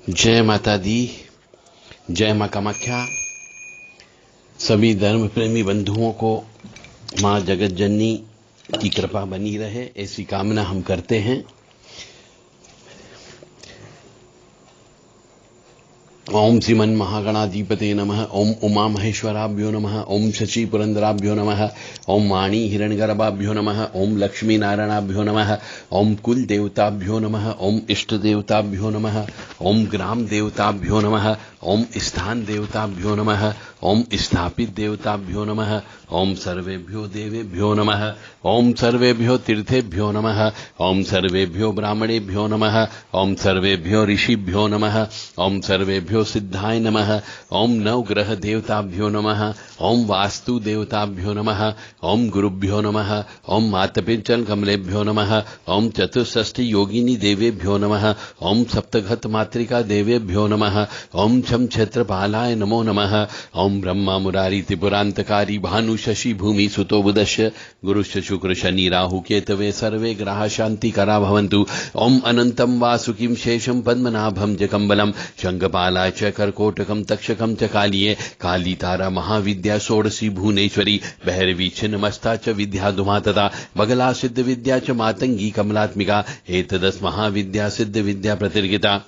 जय माता दी, जय मां कामाख्या। सभी धर्म प्रेमी बंधुओं को मां जगत जननी की कृपा बनी रहे, ऐसी कामना हम करते हैं। ओम श्रीमन महागणाधिपते नमः। ओम उमा महेश्वराभ्यो नमः। ओम शशि पुरंदराभ्यो नमः। ओम वाणी हिरण्यगर्भाभ्यो नमः। ओम लक्ष्मी नारायणाभ्यो नमः। ओम कुल देवताभ्यो नमः। ओम इष्ट देवताभ्यो नमः। ओम ग्राम देवताभ्यो नमः। ओम स्थान देवताभ्यो नमः। ओम स्थापित देवताभ्यो नमः। ओम सर्वेभ्यो देवेभ्यो नमः। ओम सर्वेभ्यो तीर्थेभ्यो नमः। ओम सर्वेभ्यो ब्राह्मणेभ्यो नमः। ओम सर्वेभ्यो ऋषिभ्यो नमः। ओम सर्वेभ्यो सिद्धाय नमः। ओम नवग्रह देवताभ्यो नमः। ओम वास्तु देवताभ्यो नमः। ओम गुरुभ्यो नमः। ओम मातपिंचल कमलेभ्यो नमः। ओम चतुष्षष्टि योगिनी देवेभ्यो नमः। ओम सप्तघत मातृका देवेभ्यो नमः। ओम छम क्षेत्रपालाय नमो नमः। ओम ब्रह्मा मुरारी त्रिपुरांतकारी भानु शशि भूमि सुतो बुधस्य गुरुश्च शुक्र शनि राहु केतवे सर्वे ग्रहा शांति करा भवन्तु। ओम अनंतम वासुकिं शेषम पद्मनाभम जकम्बलम शंखपालाय च कर्कोटकम तक्षकम च कालिये काली तारा महाविद्या षोडशी भुवनेश्वरी भैरवी छिन्नमस्ता च विद्याधुमा तथा बगला सिद्ध विद्या च मातंगी कमलात्मिका एतदस महाविद्या सिद्ध विद्या प्रतिर्गिता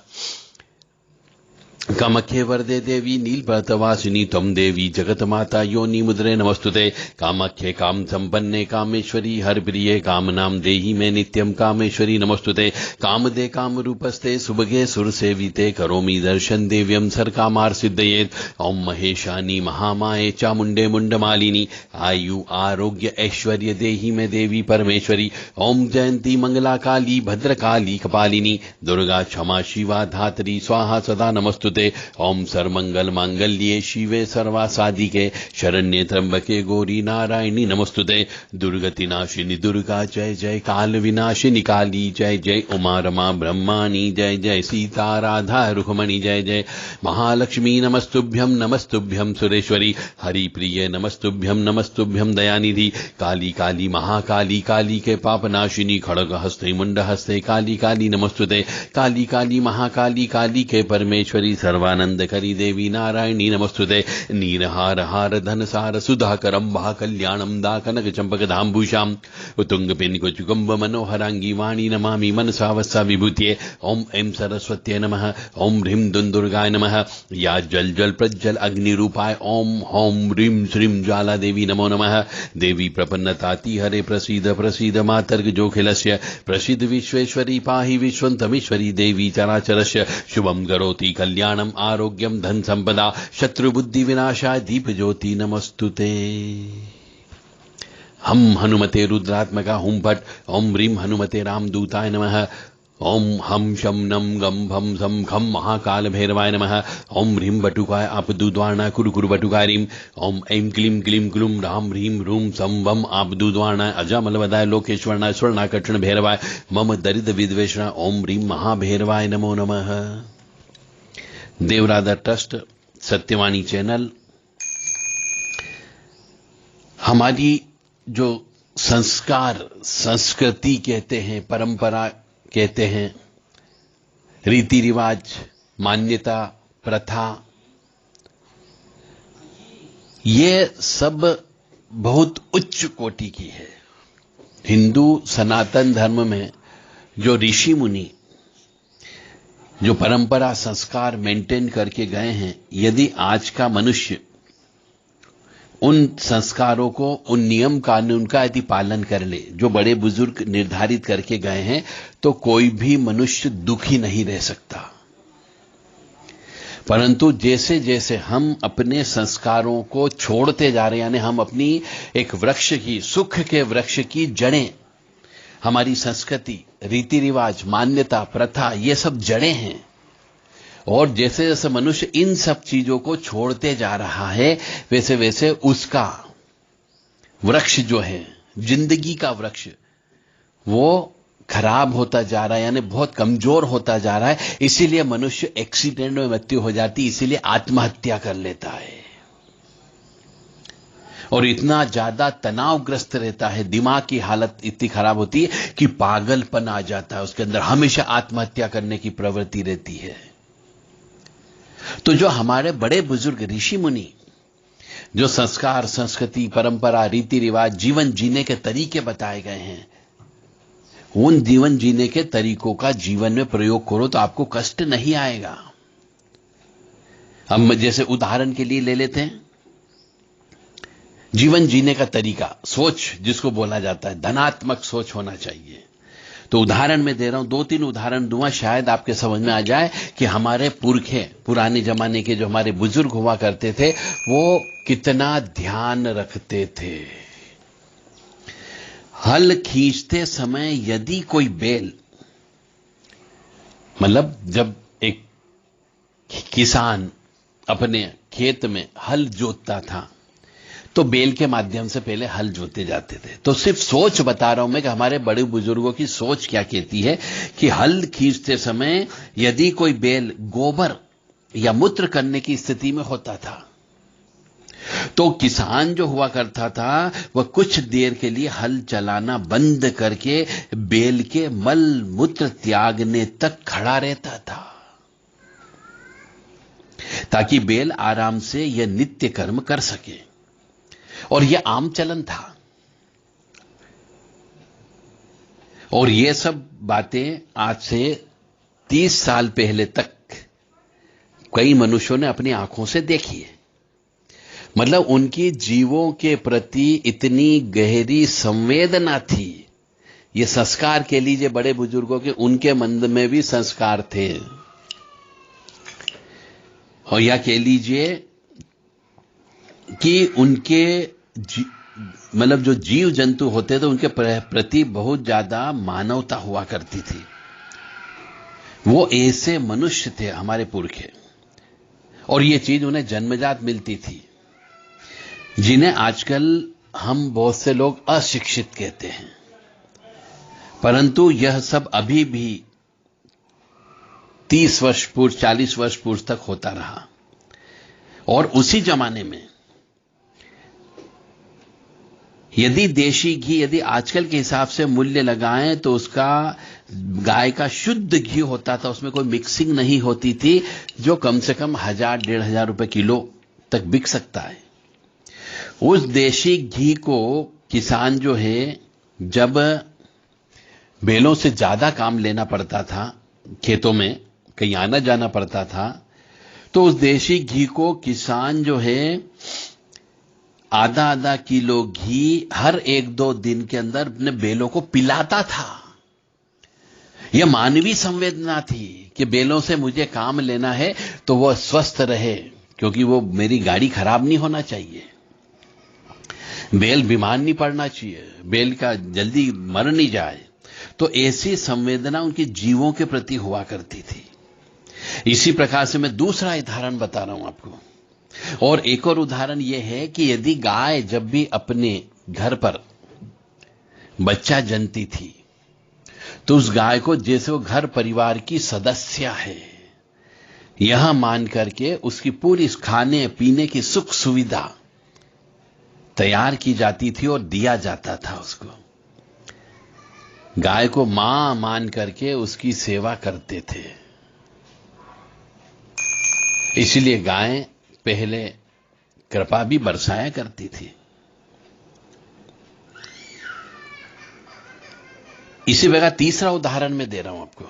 कामख्ये वरदे देवी नीलपर्वतवासिनी त्वं देवी जगतमाता योनि मुद्रे नमस्तुते। कामख्ये काम संपन्ने कामेश्वरी हरप्रिये कामनां देहि मे नित्यं कामेश्वरी नमस्तुते। कामदे कामरूपस्ते सुभगे सुरसेविते करोमि दर्शन देव्यं सर्कामार सिद्धयेत्। ओम महेशानी महामाये चामुंडे मुंडमालिनी आयु आरोग्य ऐश्वर्य देहि मे देवी परमेश्वरी। ओम जयंती मंगला काली भद्रकाली कपालिनी दुर्गा क्षमा शिवा धात्री स्वाहा सदा नमस्तुते। ओम सर्वमंगल मांगल्ये शिवे सर्वासाधिके शरण्ये त्र्यंबके गौरी नारायणी नमस्तुते। दुर्गति नाशिनी दुर्गा जय जय काल विनाशिनी काली जय जय उमा रमा ब्रह्माणी जय जय सीता राधा रुक्मणी जय जय महालक्ष्मी नमस्तुभ्यं सुरेश्वरी हरि प्रिय नमस्तुभ्यं दयानिधि काली काली महाकाली काली के पाप नाशिनी खड़ग हस्ते मुंड हस्ते काली काली नमस्तुते। काली काली महाकाली काली के परमेश्वरी सर्वानंद करी देवी नारायणी नमस्तुते। नीरहार हार धन सार सुधाकरम भा कल्याणम दा कनक चंपक धाम्भूषाम उत्तुंग पिंक चुकुंब मनोहरांगी वाणी नमामि मनसा वत्सा विभूतिये। ओम ऐं सरस्वत्यै नमः। ओम ह्रीं दुर्गाय नमः। या जल जल प्रज्वल अग्नि रूपाय ओम होम ह्रीं श्रीं ज्वाला देवी नमो नमः। देवी प्रपन्नताति हरे प्रसीद प्रसीद मातर्ग जोखिलस्य प्रसीद विश्वेश्वरी पाहि विश्वंतमीश्वरी देवी चराचरस्य शुभम करोति कल्याणम आरोग्यम धन संपदा शत्रु बुद्धि विनाशाय दीप ज्योति नमस्तुते। हम हनुमते रुद्रात्मका हुम फट ओम ह्रीं हनुमते रामदूताय नमः। ओम हम शम नम गम भम सम खम महाकाल भैरवाय नमः। ओम ह्रीं बटुकाय आपदुद्वारणाय कुरु कुरु बटुकारीम। ओम ऐं क्लीं क्लीं क्लूम राम ह्रीं रूम सम वम आपदुद्वारणाय अजामलवदाय लोकेश्वरनाय स्वर्णाकर्षण भैरवाय मम दरिद्र विद्वेषणाय ओम ह्रीं महाभैरवाय नमो नमः। देवराधा ट्रस्ट सत्यवाणी चैनल हमारी जो संस्कार संस्कृति कहते हैं, परंपरा कहते हैं, रीति रिवाज मान्यता प्रथा, ये सब बहुत उच्च कोटि की है। हिंदू सनातन धर्म में जो ऋषि मुनि जो परंपरा संस्कार मेंटेन करके गए हैं, यदि आज का मनुष्य उन संस्कारों को, उन नियम कानून का यदि पालन कर ले जो बड़े बुजुर्ग निर्धारित करके गए हैं, तो कोई भी मनुष्य दुखी नहीं रह सकता। परंतु जैसे जैसे हम अपने संस्कारों को छोड़ते जा रहे हैं, यानी हम अपनी एक वृक्ष की, सुख के वृक्ष की जड़ें, हमारी संस्कृति रीति रिवाज मान्यता प्रथा, ये सब जड़ें हैं, और जैसे जैसे मनुष्य इन सब चीजों को छोड़ते जा रहा है, वैसे वैसे उसका वृक्ष जो है, जिंदगी का वृक्ष, वो खराब होता जा रहा है, यानी बहुत कमजोर होता जा रहा है। इसीलिए मनुष्य एक्सीडेंट में मृत्यु हो जाती, इसीलिए आत्महत्या कर लेता है और इतना ज्यादा तनावग्रस्त रहता है, दिमाग की हालत इतनी खराब होती है कि पागलपन आ जाता है उसके अंदर, हमेशा आत्महत्या करने की प्रवृत्ति रहती है। तो जो हमारे बड़े बुजुर्ग ऋषि मुनि जो संस्कार, संस्कृति, परंपरा, रीति रिवाज, जीवन जीने के तरीके बताए गए हैं, उन जीवन जीने के तरीकों का जीवन में प्रयोग करो तो आपको कष्ट नहीं आएगा। हम जैसे उदाहरण के लिए ले लेते हैं जीवन जीने का तरीका, सोच जिसको बोला जाता है, धनात्मक सोच होना चाहिए। तो उदाहरण में दे रहा हूं, 2-3 उदाहरण दूंगा, शायद आपके समझ में आ जाए कि हमारे पुरखे, पुराने जमाने के जो हमारे बुजुर्ग हुआ करते थे, वो कितना ध्यान रखते थे। हल खींचते समय यदि कोई बैल, मतलब जब एक किसान अपने खेत में हल जोतता था तो बैल के माध्यम से पहले हल जोते जाते थे। तो सिर्फ सोच बता रहा हूं मैं कि हमारे बड़े बुजुर्गों की सोच क्या कहती है कि हल खींचते समय यदि कोई बैल गोबर या मूत्र करने की स्थिति में होता था तो किसान जो हुआ करता था वह कुछ देर के लिए हल चलाना बंद करके बैल के मल मूत्र त्यागने तक खड़ा रहता था ताकि बैल आराम से यह नित्य कर्म कर सके। और यह आम चलन था। और यह सब बातें आज से 30 साल पहले तक कई मनुष्यों ने अपनी आंखों से देखी है। मतलब उनकी जीवों के प्रति इतनी गहरी संवेदना थी। ये संस्कार के लीजिए बड़े बुजुर्गों के, उनके मन में भी संस्कार थे। और या कह लीजिए कि उनके मतलब जो जीव जंतु होते थे उनके प्रति बहुत ज्यादा मानवता हुआ करती थी। वो ऐसे मनुष्य थे हमारे पुरखे, और ये चीज उन्हें जन्मजात मिलती थी, जिन्हें आजकल हम बहुत से लोग अशिक्षित कहते हैं। परंतु यह सब अभी भी 30 वर्ष पूर्व, 40 वर्ष पूर्व तक होता रहा। और उसी जमाने में यदि देशी घी, यदि आजकल के हिसाब से मूल्य लगाएं तो उसका गाय का शुद्ध घी होता था, उसमें कोई मिक्सिंग नहीं होती थी, जो कम से कम 1000-1500 रुपए किलो तक बिक सकता है। उस देशी घी को किसान जो है, जब बैलों से ज्यादा काम लेना पड़ता था, खेतों में कहीं आना जाना पड़ता था, तो उस देशी घी को किसान जो है आधा किलो घी हर 1-2 दिन के अंदर अपने बैलों को पिलाता था। यह मानवीय संवेदना थी कि बैलों से मुझे काम लेना है तो वह स्वस्थ रहे, क्योंकि वो मेरी गाड़ी खराब नहीं होना चाहिए, बैल बीमार नहीं पड़ना चाहिए, बैल का जल्दी मर नहीं जाए। तो ऐसी संवेदना उनके जीवों के प्रति हुआ करती थी। इसी प्रकार से मैं दूसरा उदाहरण बता रहा हूं आपको। और एक और उदाहरण यह है कि यदि गाय जब भी अपने घर पर बच्चा जनती थी तो उस गाय को जैसे वो घर परिवार की सदस्य है यह मान करके उसकी पूरी खाने पीने की सुख सुविधा तैयार की जाती थी और दिया जाता था उसको। गाय को मां मान करके उसकी सेवा करते थे। इसलिए गाय पहले कृपा भी बरसाया करती थी। इसी प्रकार तीसरा उदाहरण मैं दे रहा हूं आपको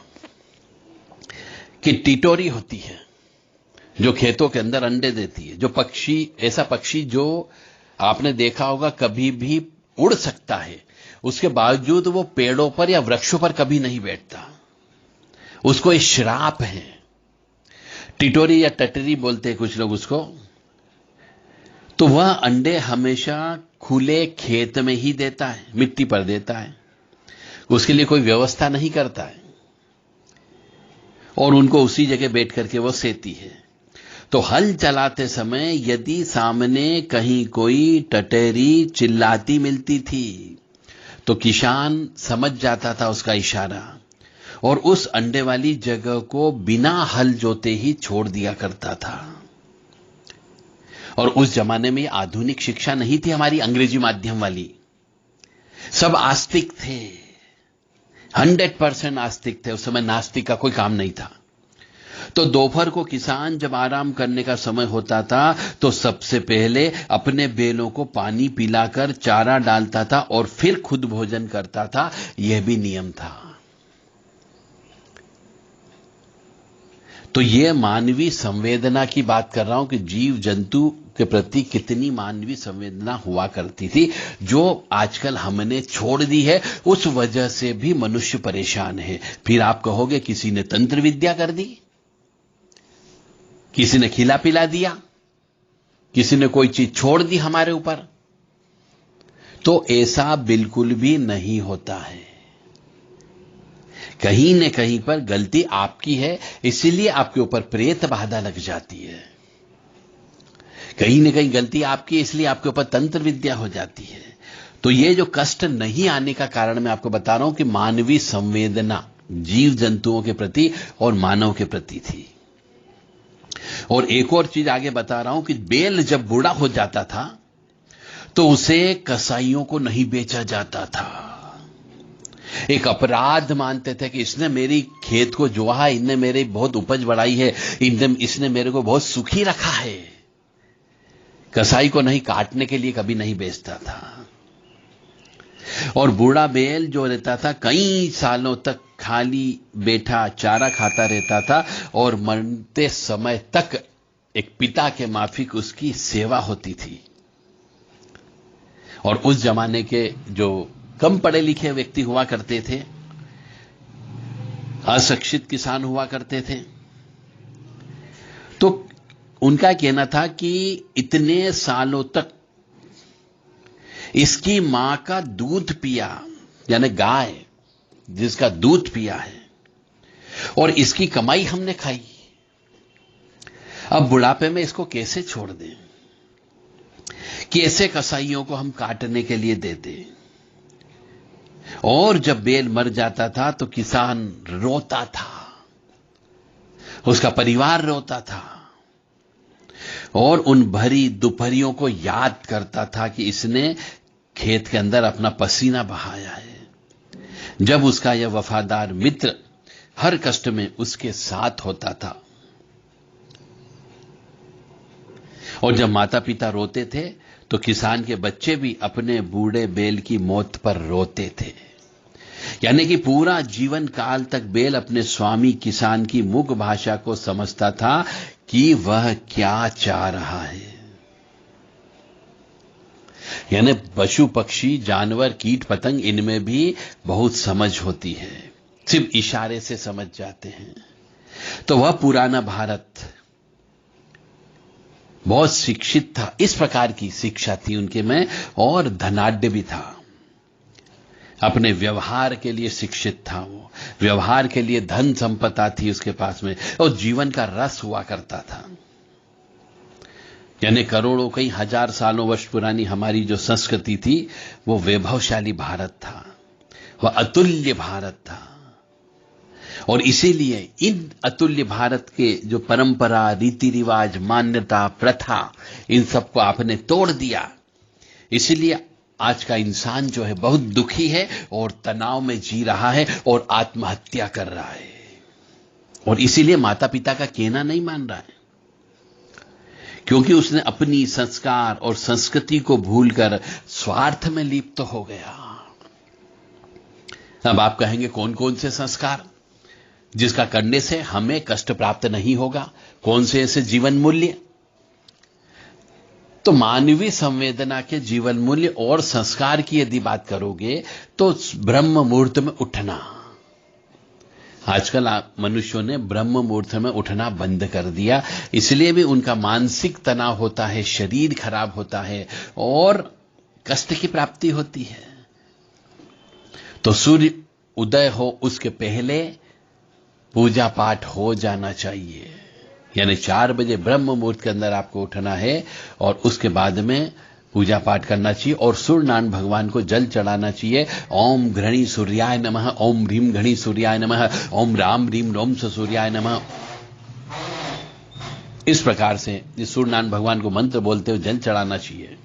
कि टिटोरी होती है जो खेतों के अंदर अंडे देती है, जो पक्षी, ऐसा पक्षी जो आपने देखा होगा कभी भी उड़ सकता है, उसके बावजूद वो पेड़ों पर या वृक्षों पर कभी नहीं बैठता, उसको एक श्राप है। टिटोरी या टटरी बोलते हैं कुछ लोग उसको। तो वह अंडे हमेशा खुले खेत में ही देता है, मिट्टी पर देता है, उसके लिए कोई व्यवस्था नहीं करता है, और उनको उसी जगह बैठ करके वो सेती है। तो हल चलाते समय यदि सामने कहीं कोई टटेरी चिल्लाती मिलती थी तो किसान समझ जाता था उसका इशारा, और उस अंडे वाली जगह को बिना हल जोते ही छोड़ दिया करता था। और उस जमाने में आधुनिक शिक्षा नहीं थी हमारी अंग्रेजी माध्यम वाली, सब आस्तिक थे, 100% आस्तिक थे। उस समय नास्तिक का कोई काम नहीं था। तो दोपहर को किसान जब आराम करने का समय होता था तो सबसे पहले अपने बैलों को पानी पिलाकर चारा डालता था और फिर खुद भोजन करता था। यह भी नियम था। तो यह मानवीय संवेदना की बात कर रहा हूं कि जीव जंतु के प्रति कितनी मानवीय संवेदना हुआ करती थी, जो आजकल हमने छोड़ दी है। उस वजह से भी मनुष्य परेशान है। फिर आप कहोगे किसी ने तंत्र विद्या कर दी, किसी ने खिला पिला दिया, किसी ने कोई चीज छोड़ दी हमारे ऊपर। तो ऐसा बिल्कुल भी नहीं होता है। कहीं न कहीं पर गलती आपकी है, इसीलिए आपके ऊपर प्रेत बाधा लग जाती है। कहीं न कहीं गलती आपकी, इसलिए आपके ऊपर तंत्र विद्या हो जाती है। तो ये जो कष्ट नहीं आने का कारण मैं आपको बता रहा हूं कि मानवीय संवेदना जीव जंतुओं के प्रति और मानव के प्रति थी। और एक और चीज आगे बता रहा हूं कि बैल जब बूढ़ा हो जाता था तो उसे कसाईयों को नहीं बेचा जाता था। एक अपराध मानते थे कि इसने मेरी खेत को जोहा, इनने मेरी बहुत उपज बढ़ाई है, इसने मेरे को बहुत सुखी रखा है। कसाई को नहीं काटने के लिए कभी नहीं बेचता था। और बूढ़ा बैल जो रहता था कई सालों तक खाली बैठा चारा खाता रहता था और मरते समय तक एक पिता के माफिक उसकी सेवा होती थी। और उस जमाने के जो कम पढ़े लिखे व्यक्ति हुआ करते थे, अशिक्षित किसान हुआ करते थे, तो उनका कहना था कि इतने सालों तक इसकी मां का दूध पिया, यानी गाय जिसका दूध पिया है, और इसकी कमाई हमने खाई। अब बुढ़ापे में इसको कैसे छोड़ दें, कैसे कसाईयों को हम काटने के लिए दे दें। और जब बैल मर जाता था तो किसान रोता था, उसका परिवार रोता था और उन भरी दोपहरियों को याद करता था कि इसने खेत के अंदर अपना पसीना बहाया है। जब उसका यह वफादार मित्र हर कष्ट में उसके साथ होता था। और जब माता पिता रोते थे तो किसान के बच्चे भी अपने बूढ़े बैल की मौत पर रोते थे। यानी कि पूरा जीवन काल तक बैल अपने स्वामी किसान की मुख भाषा को समझता था कि वह क्या चाह रहा है। यानी पशु पक्षी जानवर कीट पतंग इनमें भी बहुत समझ होती है, सिर्फ इशारे से समझ जाते हैं। तो वह पुराना भारत बहुत शिक्षित था, इस प्रकार की शिक्षा थी उनके में, और धनाढ्य भी था। अपने व्यवहार के लिए शिक्षित था, वो व्यवहार के लिए धन संपदा थी उसके पास में, और जीवन का रस हुआ करता था। यानी करोड़ों कई हजार सालों वर्ष पुरानी हमारी जो संस्कृति थी वो वैभवशाली भारत था, वह अतुल्य भारत था। और इसीलिए इन अतुल्य भारत के जो परंपरा, रीति रिवाज, मान्यता, प्रथा, इन सबको आपने तोड़ दिया। इसीलिए आज का इंसान जो है बहुत दुखी है और तनाव में जी रहा है और आत्महत्या कर रहा है। और इसीलिए माता पिता का कहना नहीं मान रहा है, क्योंकि उसने अपनी संस्कार और संस्कृति को भूलकर स्वार्थ में लिप्त हो गया। अब आप कहेंगे कौन कौन से संस्कार जिसका करने से हमें कष्ट प्राप्त नहीं होगा, कौन से ऐसे जीवन मूल्य? तो मानवीय संवेदना के जीवन मूल्य और संस्कार की यदि बात करोगे तो ब्रह्म मुहूर्त में उठना। आजकल मनुष्यों ने ब्रह्म मुहूर्त में उठना बंद कर दिया, इसलिए भी उनका मानसिक तनाव होता है, शरीर खराब होता है और कष्ट की प्राप्ति होती है। तो सूर्य उदय हो उसके पहले पूजा पाठ हो जाना चाहिए, यानी 4 बजे ब्रह्म मुहूर्त के अंदर आपको उठना है और उसके बाद में पूजा पाठ करना चाहिए और सूर्य नारायण भगवान को जल चढ़ाना चाहिए। ओम घृणी सूर्याय नमः, ओम ह्रीम घृणी सूर्याय नमः, ओम राम ह्रीम रोम सूर्याय नमः। इस प्रकार से सूर्य नारायण भगवान को मंत्र बोलते हुए जल चढ़ाना चाहिए।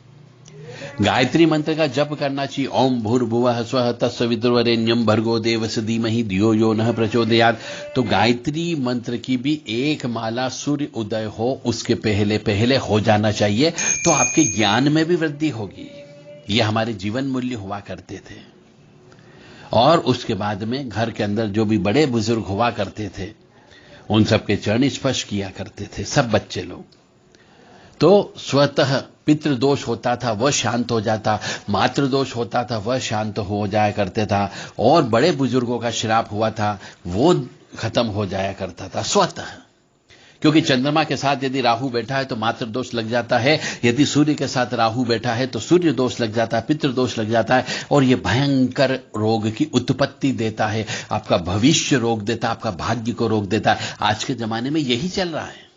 गायत्री मंत्र का जप करना चाहिए। ओम भूर्भुवः स्वः तत्सवितुर्वरेण्यं भर्गो देवस्य धीमहि धियो यो नः प्रचोदयात्। तो गायत्री मंत्र की भी एक माला सूर्य उदय हो उसके पहले पहले हो जाना चाहिए, तो आपके ज्ञान में भी वृद्धि होगी। ये हमारे जीवन मूल्य हुआ करते थे। और उसके बाद में घर के अंदर जो भी बड़े बुजुर्ग हुआ करते थे उन सबके चरण स्पर्श किया करते थे सब बच्चे लोग। तो स्वतः पितृदोष होता था वह शांत हो जाता, मातृदोष होता था वह शांत हो जाया करते था, और बड़े बुजुर्गों का श्राप हुआ था वो खत्म हो जाया करता था स्वतः। क्योंकि चंद्रमा के साथ यदि राहु बैठा है तो मातृदोष लग जाता है, यदि सूर्य के साथ राहु बैठा है तो सूर्य दोष लग जाता है, पितृदोष लग जाता है, और यह भयंकर रोग की उत्पत्ति देता है, आपका भविष्य रोक देता है, आपका भाग्य को रोक देता है। आज के जमाने में यही चल रहा है।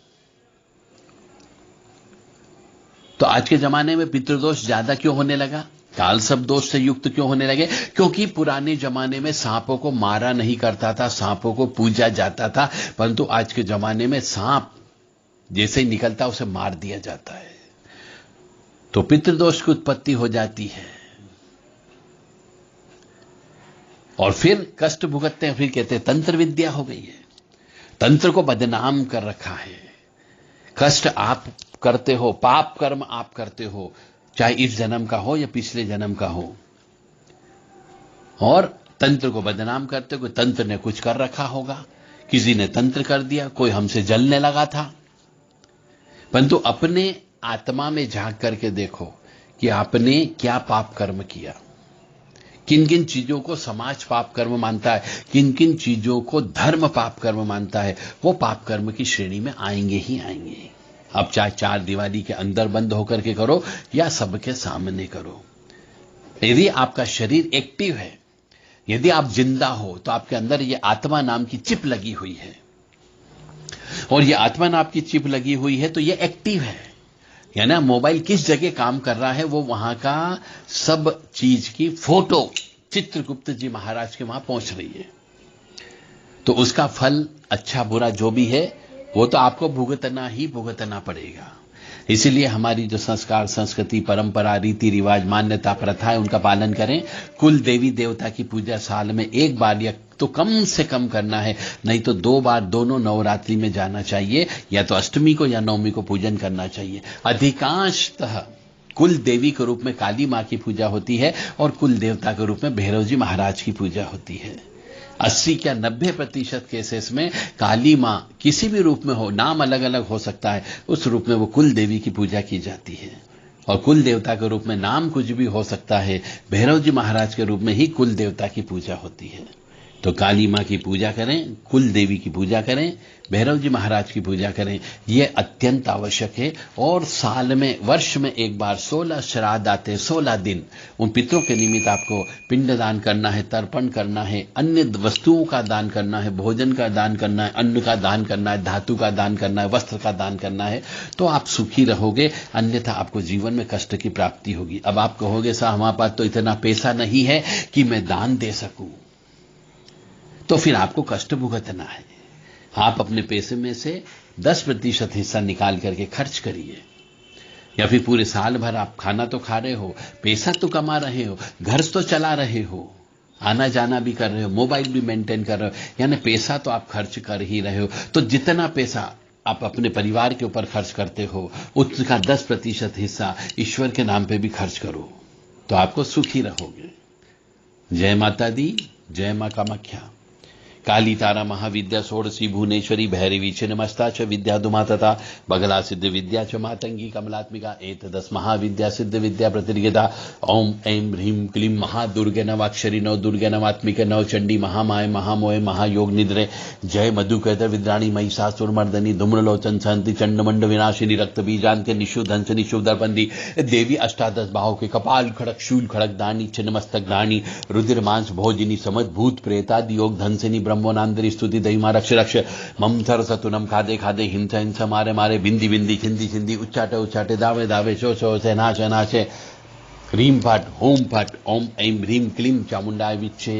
तो आज के जमाने में पितृदोष ज्यादा क्यों होने लगा, काल सब दोष से युक्त क्यों होने लगे? क्योंकि पुराने जमाने में सांपों को मारा नहीं करता था, सांपों को पूजा जाता था, परंतु आज के जमाने में सांप जैसे ही निकलता उसे मार दिया जाता है, तो पितृदोष की उत्पत्ति हो जाती है और फिर कष्ट भुगतते हैं। फिर कहते हैं तंत्र विद्या हो गई है, तंत्र को बदनाम कर रखा है। कष्ट आप करते हो, पाप कर्म आप करते हो, चाहे इस जन्म का हो या पिछले जन्म का हो, और तंत्र को बदनाम करते हो। कोई तंत्र ने कुछ कर रखा होगा, किसी ने तंत्र कर दिया, कोई हमसे जलने लगा था। परंतु अपने आत्मा में झांक करके देखो कि आपने क्या पाप कर्म किया, किन किन चीजों को समाज पाप कर्म मानता है, किन किन चीजों को धर्म पाप कर्म मानता है, वो पाप कर्म की श्रेणी में आएंगे ही आएंगे। अब चाहे चार दीवारी के अंदर बंद होकर के करो या सबके सामने करो। यदि आपका शरीर एक्टिव है, यदि आप जिंदा हो, तो आपके अंदर ये आत्मा नाम की चिप लगी हुई है, और ये आत्मा नाम की चिप लगी हुई है तो ये एक्टिव है। यानी मोबाइल किस जगह काम कर रहा है वो वहां का सब चीज की फोटो चित्रगुप्त जी महाराज के वहां पहुंच रही है। तो उसका फल अच्छा बुरा जो भी है वो तो आपको भुगतना ही भुगतना पड़ेगा। इसीलिए हमारी जो संस्कार, संस्कृति, परंपरा, रीति रिवाज, मान्यता, प्रथा है उनका पालन करें। कुल देवी देवता की पूजा साल में एक बार या तो कम से कम करना है, नहीं तो 2 बार दोनों नवरात्रि में जाना चाहिए, या तो अष्टमी को या नवमी को पूजन करना चाहिए। अधिकांशतः कुल देवी के रूप में काली मां की पूजा होती है और कुल देवता के रूप में भैरव जी महाराज की पूजा होती है। 80 या 90% केसेस में काली मां किसी भी रूप में हो, नाम अलग अलग हो सकता है, उस रूप में वो कुल देवी की पूजा की जाती है। और कुल देवता के रूप में नाम कुछ भी हो सकता है, भैरव जी महाराज के रूप में ही कुल देवता की पूजा होती है। तो काली मां की पूजा करें, कुल देवी की पूजा करें, भैरव जी महाराज की पूजा करें, यह अत्यंत आवश्यक है। और साल में, वर्ष में एक बार 16 श्राद्ध आते हैं, 16 दिन उन पितरों के निमित्त आपको पिंडदान करना है, तर्पण करना है, अन्य वस्तुओं का दान करना है, भोजन का दान करना है, अन्न का दान करना है, धातु का दान करना है, वस्त्र का दान करना है, तो आप सुखी रहोगे, अन्यथा आपको जीवन में कष्ट की प्राप्ति होगी। अब आप कहोगे साहब हमारे पास तो इतना पैसा नहीं है कि मैं दान दे सकूं, तो फिर आपको कष्ट भुगतना है। आप अपने पैसे में से 10% हिस्सा निकाल करके खर्च करिए, या फिर पूरे साल भर आप खाना तो खा रहे हो, पैसा तो कमा रहे हो, घर तो चला रहे हो, आना जाना भी कर रहे हो, मोबाइल भी मेंटेन कर रहे हो, यानी पैसा तो आप खर्च कर ही रहे हो। तो जितना पैसा आप अपने परिवार के ऊपर खर्च करते हो उसका 10% हिस्सा ईश्वर के नाम पे भी खर्च करो, तो आपको सुखी रहोगे। जय माता दी, जय मां कामाख्या। काली तारा महाविद्या षोडशी भुवनेश्वरी भैरवी च नमस्ता च विद्याधुमा तथा बगला सिद्ध विद्या च मातंगी कमलात्मिका एतदस महाविद्या सिद्ध विद्या प्रतिर्गता। ओम ऐं ह्रीं क्लीं महादुर्गे नवाक्षरी नव दुर्गे नवात्मिके नव चंडी महामाय महामोय महायोग निद्रे। जय मधुकैतर विद्राणी महिषासुरमर्दनी धूम्रलोचन सहंती चंडमंड विनाशिनी रक्त बीजांत्य निशुद्ध हंस निशुद्ध दर्पंदी देवी अष्टादश बाहु के कपाल खड़क शूल खड़क दानी छिन्न मस्तक दानी रुद्र मांस भोजिनी समझ भूत प्रेतादि योग धनसिनी ब्रह्मोनांदरी स्तुति दहिमा रक्ष रक्ष मम सरसतुनम खादे खादे हिंसा हिंसा मारे मारे बिंदी बिंदी छिंदी छिंदी उच्चाटे उच्चाटे दावे दावे शो शो से नाचे नाचे ह्रीं फट होम फट ओम ऐं ह्रीं क्लीं चामुंडाय विच्चे।